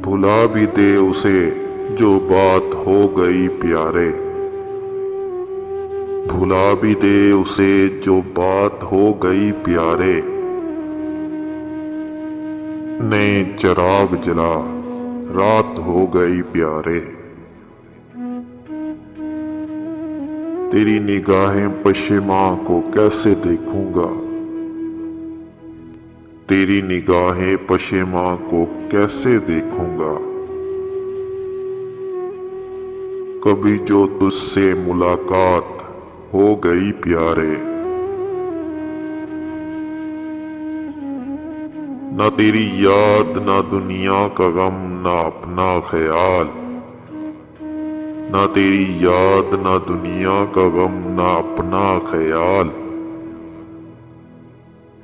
भुला भी दे उसे जो बात हो गई प्यारे। भुला भी दे उसे जो बात हो गई प्यारे। नए चिराग जला रात हो गई प्यारे। तेरी निगाहें पश्चिमा को कैसे देखूंगा। तेरी निगाहें पश्चिमा को कैसे देखूंगा। कभी जो तुझसे मुलाकात हो गई प्यारे। ना तेरी याद ना दुनिया का गम ना अपना ख्याल। ना तेरी याद ना दुनिया का गम ना अपना ख्याल।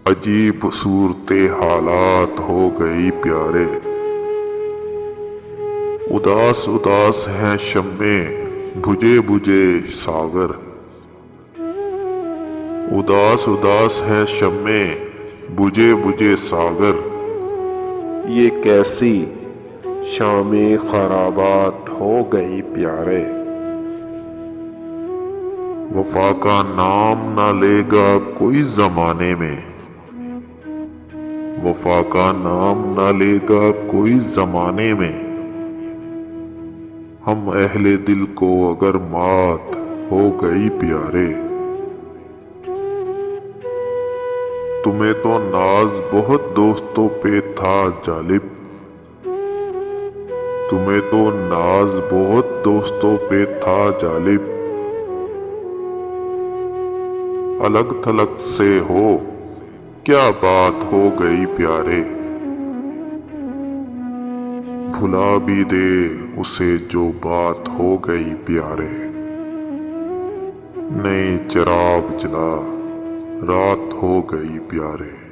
अजीब सूरते हालात हो गई प्यारे। उदास उदास हैं शम्मे बुझे बुझे सागर। उदास उदास हैं शम्मे बुझे बुझे सागर। ये कैसी शामे खराबात हो गई प्यारे। वफा का नाम ना लेगा कोई जमाने में। वफा का नाम ना लेगा कोई जमाने में। हम अहले दिल को अगर मात हो गई प्यारे। तुम्हें तो नाज बहुत दोस्तों पे था जालिब। तुम्हें तो नाज बहुत दोस्तों पे था जालिब। अलग थलग से हो क्या बात हो गई प्यारे। भुला भी दे उसे जो बात हो गई प्यारे। नए चिराग जला रात हो गई प्यारे।